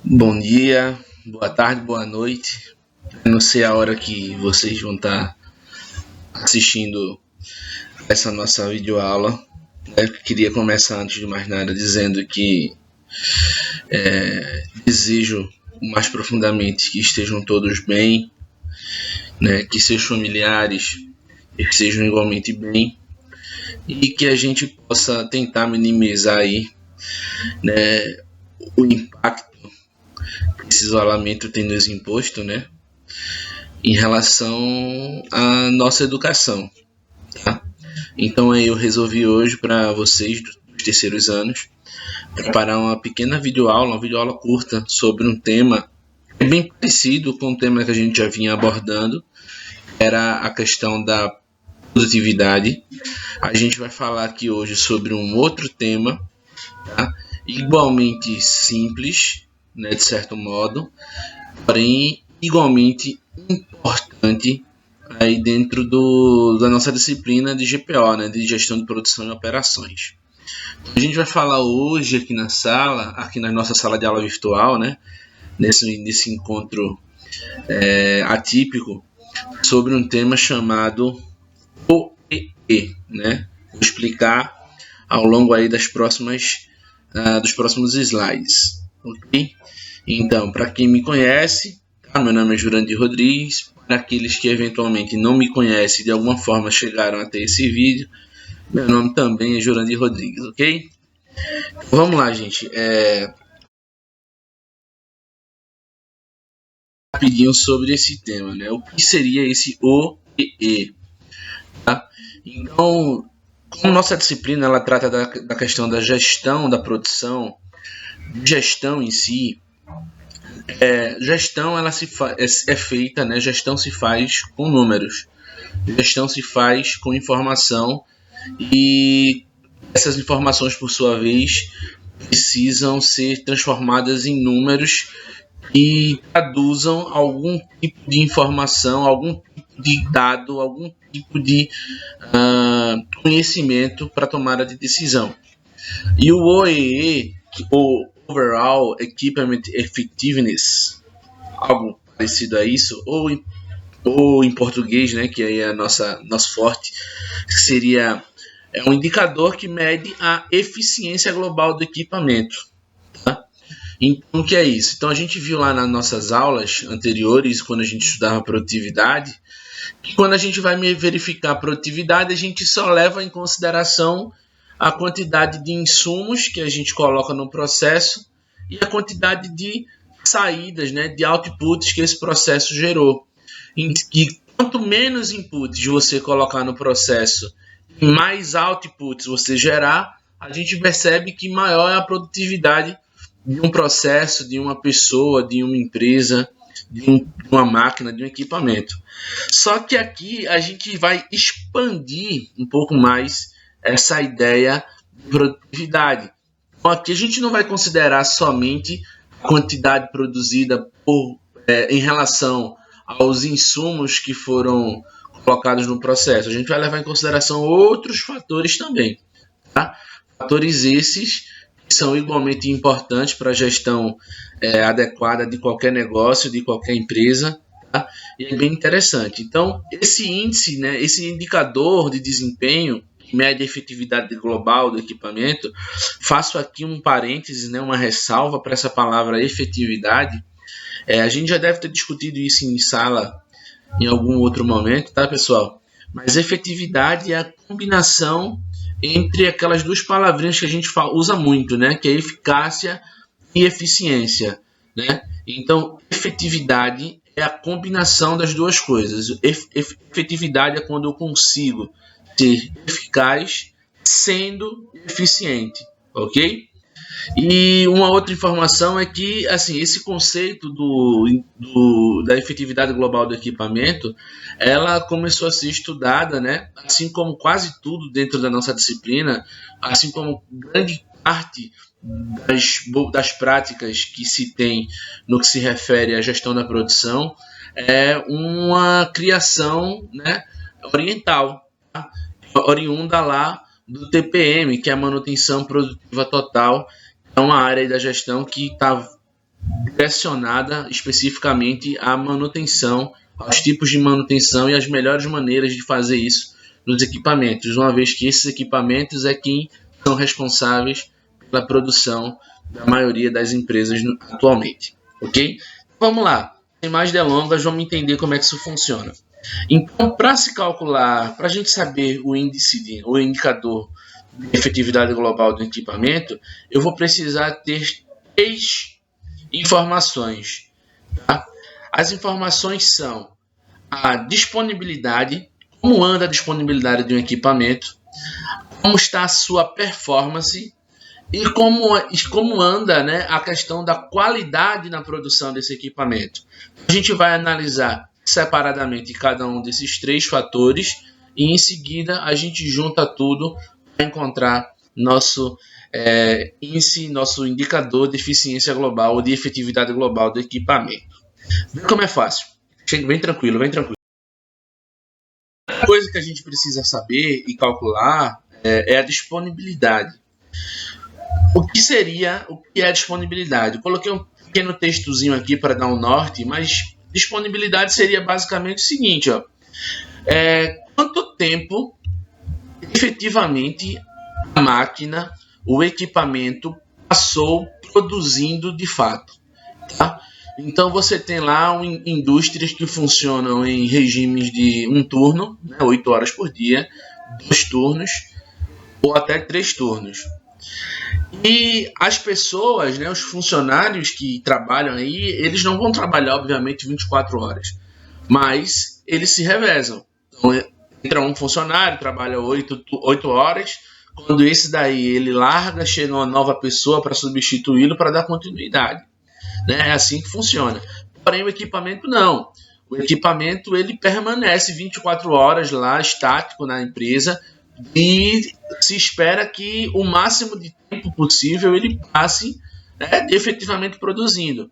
Bom dia, boa tarde, boa noite. Eu não sei a hora que vocês vão estar assistindo essa nossa videoaula. Eu queria começar, antes de mais nada, dizendo que desejo mais profundamente que estejam todos bem, né? Que seus familiares estejam igualmente bem e que a gente possa tentar minimizar aí, né, o impacto que esse isolamento tem nos imposto, né, em relação à nossa educação. Tá? Então aí eu resolvi hoje para vocês dos terceiros anos preparar uma pequena videoaula, uma videoaula curta sobre um tema bem parecido com o tema que a gente já vinha abordando, era a questão da produtividade. A gente vai falar aqui hoje sobre um outro tema, tá? Igualmente simples, né, de certo modo, porém igualmente importante aí dentro da nossa disciplina de GPO, né, de Gestão de Produção e Operações. A gente vai falar hoje aqui na sala, aqui na nossa sala de aula virtual, né, nesse encontro atípico, sobre um tema chamado OEE, né? Vou explicar ao longo aí dos próximos slides, ok? Então, para quem me conhece, tá? Meu nome é Jurandir Rodrigues. Para aqueles que eventualmente não me conhecem de alguma forma chegaram até esse vídeo, meu nome também é Jurandir Rodrigues, ok? Vamos lá, gente. Rapidinho sobre esse tema, né? O que seria esse OEE? Tá? Então, como nossa disciplina ela trata da questão da gestão da produção, gestão em si, gestão ela é feita, né? Gestão se faz com números, gestão se faz com informação e essas informações, por sua vez, precisam ser transformadas em números que traduzam algum tipo de informação, algum tipo de dado, algum tipo de conhecimento para tomada de decisão. E o OEE, o Overall Equipment Effectiveness, algo parecido a isso, ou em português, né, que aí é nosso forte, seria um indicador que mede a eficiência global do equipamento. Tá? Então, o que é isso? Então, a gente viu lá nas nossas aulas anteriores, quando a gente estudava produtividade, que quando a gente vai verificar a produtividade, a gente só leva em consideração a quantidade de insumos que a gente coloca no processo e a quantidade de saídas, né, de outputs que esse processo gerou. E quanto menos inputs você colocar no processo e mais outputs você gerar, a gente percebe que maior é a produtividade de um processo, de uma pessoa, de uma empresa, de uma máquina, de um equipamento. Só que aqui a gente vai expandir um pouco mais essa ideia de produtividade. Então, aqui a gente não vai considerar somente a quantidade produzida em relação aos insumos que foram colocados no processo. A gente vai levar em consideração outros fatores também. Tá? Fatores esses que são igualmente importantes para a gestão adequada de qualquer negócio, de qualquer empresa. Tá? E é bem interessante. Então, esse índice, né, esse indicador de desempenho, que mede a efetividade global do equipamento, faço aqui um parênteses, né, uma ressalva para essa palavra efetividade. A gente já deve ter discutido isso em sala em algum outro momento, tá, pessoal? Mas efetividade é a combinação entre aquelas duas palavrinhas que a gente usa muito, né? Que é eficácia e eficiência, né? Então, efetividade é a combinação das duas coisas. Efetividade é quando eu consigo ser eficaz sendo eficiente, ok? E uma outra informação é que, assim, esse conceito da efetividade global do equipamento, ela começou a ser estudada, né? Assim como quase tudo dentro da nossa disciplina, assim como grande parte das práticas que se tem no que se refere à gestão da produção, é uma criação, né, oriental, tá? Oriunda lá do TPM, que é a manutenção produtiva total. É uma área da gestão que está direcionada especificamente à manutenção, aos tipos de manutenção e as melhores maneiras de fazer isso nos equipamentos, uma vez que esses equipamentos é quem são responsáveis pela produção da maioria das empresas atualmente, ok? Vamos lá, sem mais delongas, vamos entender como é que isso funciona. Então, para se calcular, para a gente saber o índice, o indicador de efetividade global do equipamento, eu vou precisar ter 3 informações. Tá? As informações são a disponibilidade, como anda a disponibilidade de um equipamento, como está a sua performance e como anda, né, a questão da qualidade na produção desse equipamento. A gente vai analisar separadamente cada um desses 3 fatores e em seguida a gente junta tudo para encontrar nosso índice, nosso indicador de eficiência global ou de efetividade global do equipamento. Vê como é fácil. Bem tranquilo, bem tranquilo. A coisa que a gente precisa saber e calcular é a disponibilidade. O que é a disponibilidade? Eu coloquei um pequeno textozinho aqui para dar um norte, mas disponibilidade seria basicamente o seguinte, ó, quanto tempo efetivamente a máquina, o equipamento passou produzindo de fato. Tá? Então você tem lá indústrias que funcionam em regimes de um turno, né, 8 horas por dia, 2 turnos ou até 3 turnos. E as pessoas, né, os funcionários que trabalham aí, eles não vão trabalhar, obviamente, 24 horas, mas eles se revezam. Então, entra um funcionário, trabalha 8 horas, quando esse daí ele larga, chega uma nova pessoa para substituí-lo para dar continuidade. Né? É assim que funciona. Porém, o equipamento não. O equipamento ele permanece 24 horas lá, estático na empresa, e se espera que o máximo de tempo possível ele passe, né, efetivamente produzindo.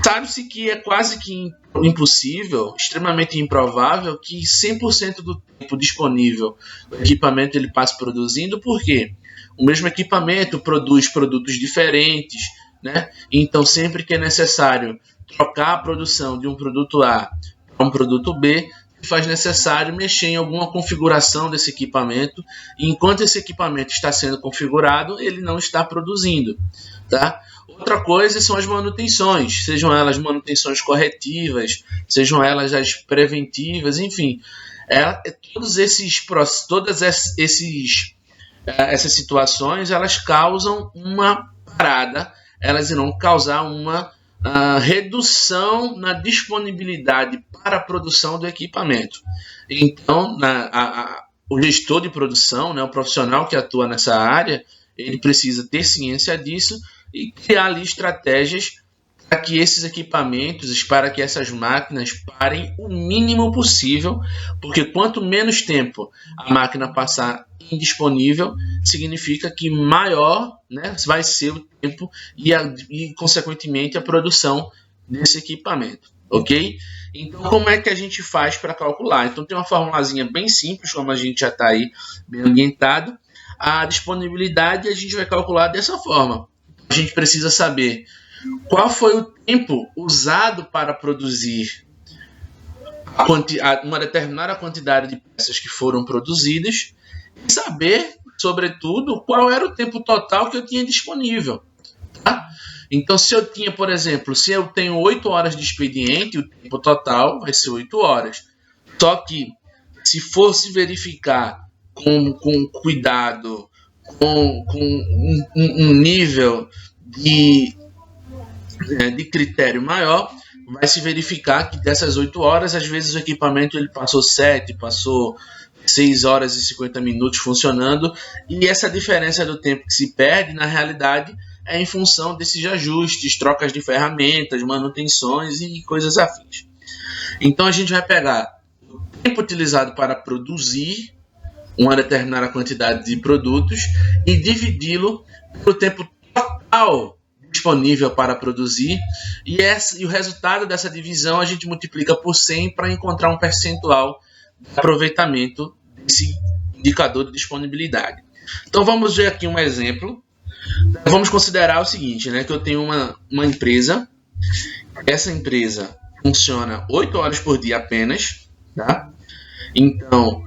Sabe-se que é quase que impossível, extremamente improvável, que 100% do tempo disponível o equipamento ele passe produzindo, porque o mesmo equipamento produz produtos diferentes, né? Então sempre que é necessário trocar a produção de um produto A para um produto B, faz necessário mexer em alguma configuração desse equipamento, e enquanto esse equipamento está sendo configurado, ele não está produzindo. Tá? Outra coisa são as manutenções, sejam elas manutenções corretivas, sejam elas as preventivas, enfim. Todas essas situações elas causam uma parada, elas irão causar uma redução na disponibilidade para a produção do equipamento. Então, o gestor de produção, né, o profissional que atua nessa área, ele precisa ter ciência disso e criar ali estratégias para que esses equipamentos, para que essas máquinas parem o mínimo possível, porque quanto menos tempo a máquina passar indisponível, significa que maior, né, vai ser o tempo e, consequentemente, a produção desse equipamento, ok? Então, como é que a gente faz para calcular? Então, tem uma formulazinha bem simples, como a gente já está aí bem ambientado. A disponibilidade a gente vai calcular dessa forma. A gente precisa saber qual foi o tempo usado para produzir uma determinada quantidade de peças que foram produzidas e saber, sobretudo, qual era o tempo total que eu tinha disponível. Tá? Então, se eu tinha, por exemplo, se eu tenho 8 horas de expediente, o tempo total vai ser 8 horas. Só que, se fosse verificar com cuidado, com um nível de critério maior, vai se verificar que dessas 8 horas, às vezes o equipamento ele passou 7, passou 6 horas e 50 minutos funcionando, e essa diferença do tempo que se perde, na realidade, é em função desses ajustes, trocas de ferramentas, manutenções e coisas afins. Então a gente vai pegar o tempo utilizado para produzir uma determinada quantidade de produtos e dividi-lo pelo tempo total disponível para produzir, e o resultado dessa divisão a gente multiplica por 100 para encontrar um percentual de aproveitamento desse indicador de disponibilidade. Então vamos ver aqui um exemplo. Vamos considerar o seguinte, né, que eu tenho uma empresa, essa empresa funciona 8 horas por dia apenas, tá? Então,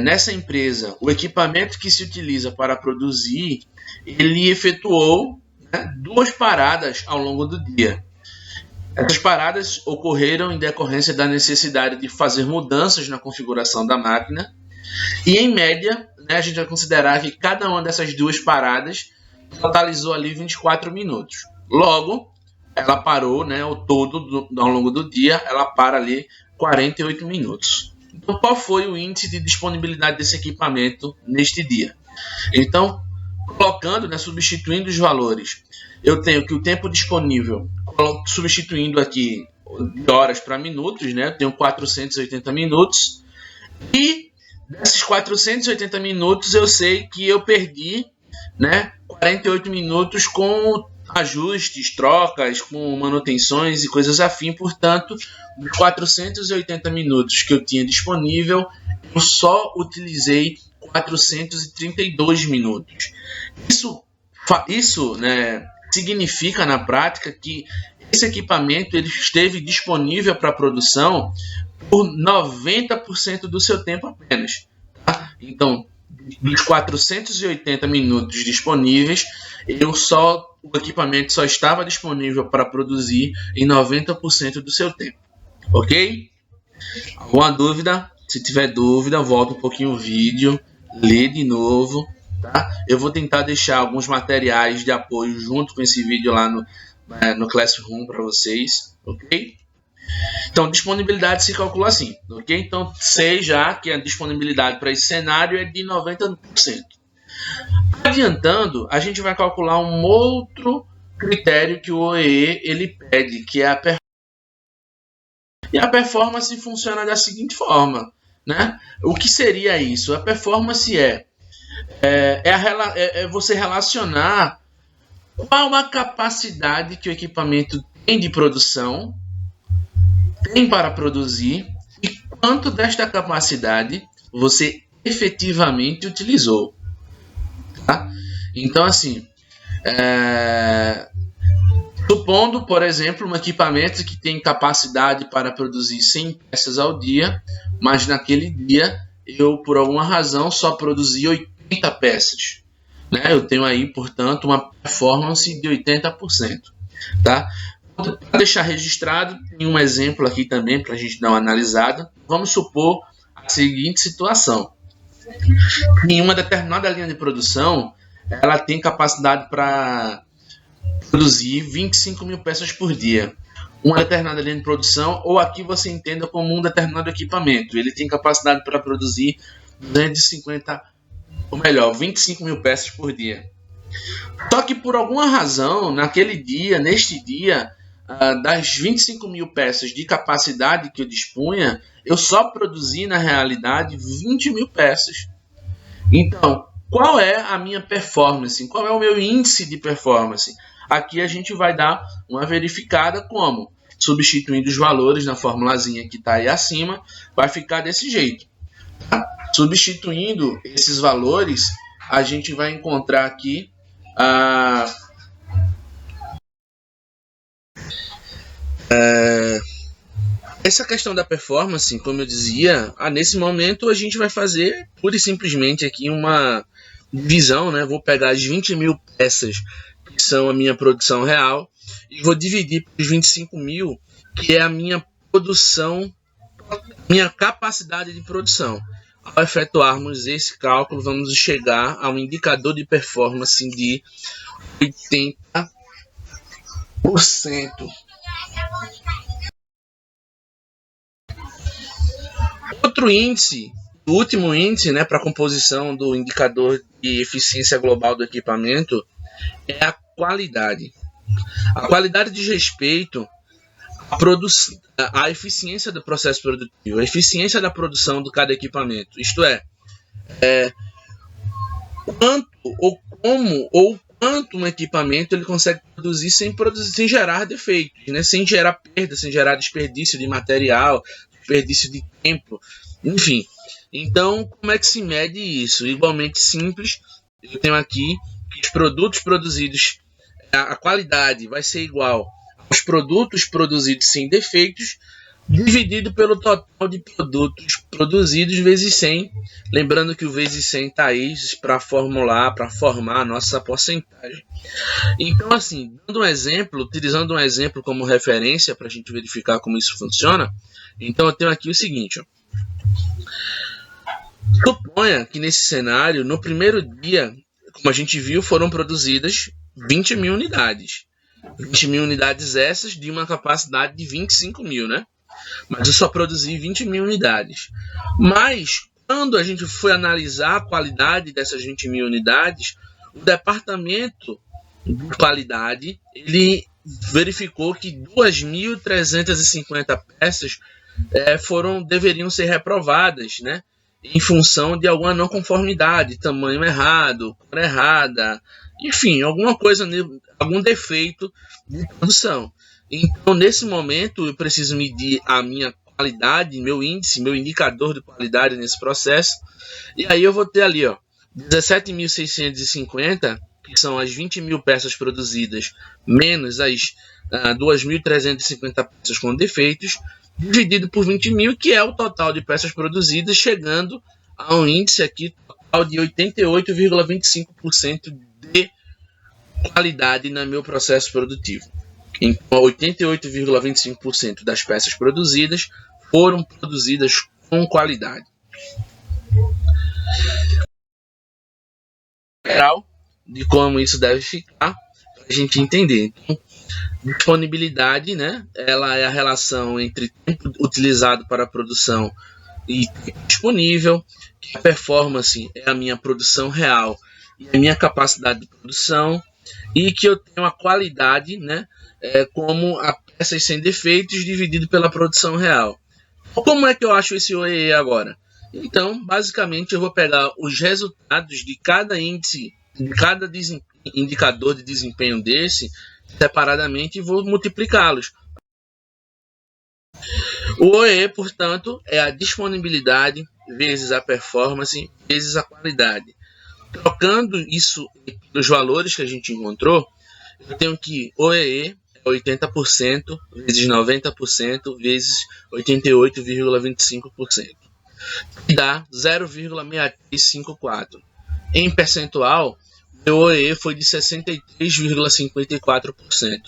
nessa empresa, o equipamento que se utiliza para produzir, ele efetuou, né, 2 paradas ao longo do dia. Essas paradas ocorreram em decorrência da necessidade de fazer mudanças na configuração da máquina e, em média, né, a gente vai considerar que cada uma dessas 2 paradas totalizou ali 24 minutos. Logo, ela parou, né, ao longo do dia, ela para ali 48 minutos. Então, qual foi o índice de disponibilidade desse equipamento neste dia? Então, colocando, né, substituindo os valores, eu tenho que o tempo disponível, substituindo aqui de horas para minutos, né, eu tenho 480 minutos, e desses 480 minutos eu sei que eu perdi, né, 48 minutos com ajustes, trocas, com manutenções e coisas afim. Portanto, dos 480 minutos que eu tinha disponível, eu só utilizei 432 minutos. Isso, né, significa na prática que esse equipamento ele esteve disponível para produção por 90% do seu tempo apenas. Tá? Então, dos 480 minutos disponíveis, o equipamento só estava disponível para produzir em 90% do seu tempo. Ok? Alguma dúvida? Se tiver dúvida, volta um pouquinho o vídeo, lê de novo. Tá? Eu vou tentar deixar alguns materiais de apoio junto com esse vídeo lá no Classroom para vocês. Ok? Então, disponibilidade se calcula assim, ok? Então, sei já que a disponibilidade para esse cenário é de 90%. Adiantando, a gente vai calcular um outro critério que o OEE ele pede, que é a performance. E a performance funciona da seguinte forma, né? O que seria isso? A performance é você relacionar qual a capacidade que o equipamento tem de produção, tem para produzir e quanto desta capacidade você efetivamente utilizou. Tá? Então, assim, supondo, por exemplo, um equipamento que tem capacidade para produzir 100 peças ao dia, mas naquele dia eu, por alguma razão, só produzi 80 peças. Né? Eu tenho aí, portanto, uma performance de 80%. Tá? Para deixar registrado, tem um exemplo aqui também para a gente dar uma analisada. Vamos supor a seguinte situação. Em uma determinada linha de produção, ela tem capacidade para produzir 25 mil peças por dia. Uma determinada linha de produção, ou aqui você entenda como um determinado equipamento. Ele tem capacidade para produzir 25 mil peças por dia. Só que por alguma razão, neste dia, das 25 mil peças de capacidade que eu dispunha, eu só produzi, na realidade, 20 mil peças. Então, qual é a minha performance? Qual é o meu índice de performance? Aqui a gente vai dar uma verificada como? Substituindo os valores na formulazinha que está aí acima, vai ficar desse jeito. Tá? Substituindo esses valores, a gente vai encontrar aqui essa questão da performance, como eu dizia, nesse momento a gente vai fazer pura e simplesmente aqui uma divisão, né? Vou pegar as 20 mil peças que são a minha produção real e vou dividir por 25 mil, que é a minha produção, minha capacidade de produção. Ao efetuarmos esse cálculo, vamos chegar a um indicador de performance de 80%. Outro índice, o último índice, né, para a composição do indicador de eficiência global do equipamento é a qualidade. A qualidade diz respeito à eficiência do processo produtivo, a eficiência da produção de cada equipamento. Isto quanto um equipamento ele consegue produzir sem gerar defeitos, né? Sem gerar perda, sem gerar desperdício de material, desperdício de tempo, enfim. Então, como é que se mede isso? Igualmente simples, eu tenho aqui que os produtos produzidos, a qualidade vai ser igual aos produtos produzidos sem defeitos, dividido pelo total de produtos produzidos vezes 100. Lembrando que o vezes 100 está aí para formar a nossa porcentagem. Então, assim, dando um exemplo, utilizando um exemplo como referência para a gente verificar como isso funciona, então eu tenho aqui o seguinte, ó. Suponha que nesse cenário, no primeiro dia, como a gente viu, foram produzidas 20 mil unidades. 20 mil unidades essas de uma capacidade de 25 mil, né? Mas eu só produzi 20 mil unidades. Mas, quando a gente foi analisar a qualidade dessas 20 mil unidades, o departamento de qualidade, ele verificou que 2.350 peças deveriam ser reprovadas, né? Em função de alguma não conformidade, tamanho errado, cor errada, enfim, alguma coisa, algum defeito de produção. Então, nesse momento, eu preciso medir a minha qualidade, meu índice, meu indicador de qualidade nesse processo. E aí eu vou ter ali, ó, 17.650, que são as 20 mil peças produzidas, menos as 2.350 peças com defeitos, dividido por 20 mil, que é o total de peças produzidas, chegando a um índice aqui total de 88,25% de qualidade no meu processo produtivo. Então, 88,25% das peças produzidas foram produzidas com qualidade. Geral de como isso deve ficar, para a gente entender. Então, disponibilidade, né? Ela é a relação entre tempo utilizado para a produção e tempo disponível. A performance é a minha produção real e a minha capacidade de produção. E que eu tenho a qualidade, né? Como a peças sem defeitos dividido pela produção real. Como é que eu acho esse OEE agora? Então, basicamente, eu vou pegar os resultados de cada índice, de cada indicador de desempenho desse, separadamente, e vou multiplicá-los. O OEE, portanto, é a disponibilidade vezes a performance vezes a qualidade. Trocando isso pelos valores que a gente encontrou, eu tenho que OEE é 80% vezes 90% vezes 88,25%. Que dá 0,6354. Em percentual, meu OEE foi de 63,54%.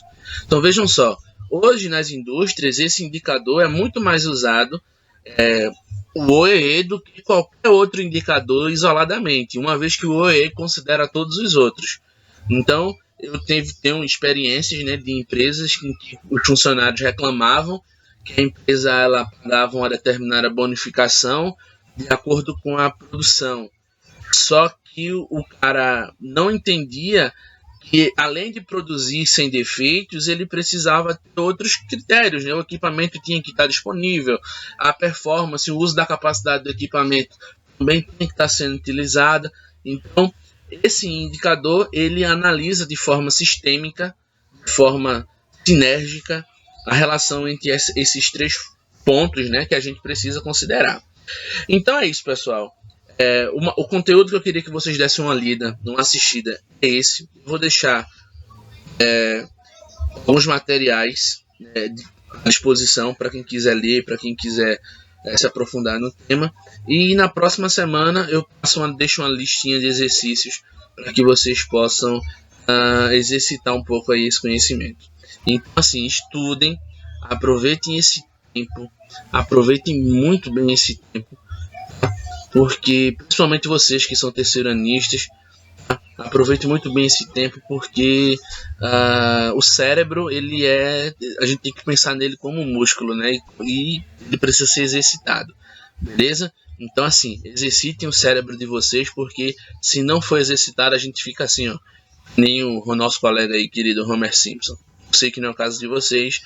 Então vejam só, hoje nas indústrias esse indicador é muito mais usado, o OEE, do que qualquer outro indicador isoladamente, uma vez que o OEE considera todos os outros. Então, eu tenho experiências, né, de empresas em que os funcionários reclamavam que a empresa ela pagava uma determinada bonificação de acordo com a produção. Só que o cara não entendia que, além de produzir sem defeitos, ele precisava ter outros critérios, né? O equipamento tinha que estar disponível, a performance, o uso da capacidade do equipamento também tem que estar sendo utilizada. Então, esse indicador, ele analisa de forma sistêmica, de forma sinérgica, a relação entre esses três pontos, né, que a gente precisa considerar. Então é isso, pessoal. O conteúdo que eu queria que vocês dessem uma lida, uma assistida, é esse. Vou deixar alguns materiais à disposição para quem quiser ler, para quem quiser se aprofundar no tema. E na próxima semana eu deixo uma listinha de exercícios para que vocês possam exercitar um pouco aí esse conhecimento. Então, assim, estudem, aproveitem esse tempo, aproveitem muito bem esse tempo, porque, principalmente vocês que são terceiranistas, aproveitem muito bem esse tempo, porque o cérebro, a gente tem que pensar nele como um músculo, né? E ele precisa ser exercitado, beleza? Então, assim, exercitem o cérebro de vocês, porque se não for exercitado, a gente fica assim, ó, nem o nosso colega aí, querido Homer Simpson. Eu sei que não é o caso de vocês.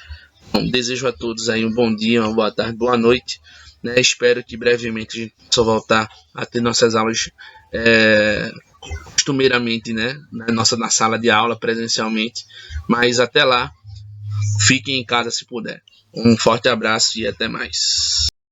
Bom, desejo a todos aí um bom dia, uma boa tarde, boa noite, né? Espero que brevemente a gente possa voltar a ter nossas aulas costumeiramente, né? Na sala de aula, presencialmente. Mas até lá, fiquem em casa se puder. Um forte abraço e até mais.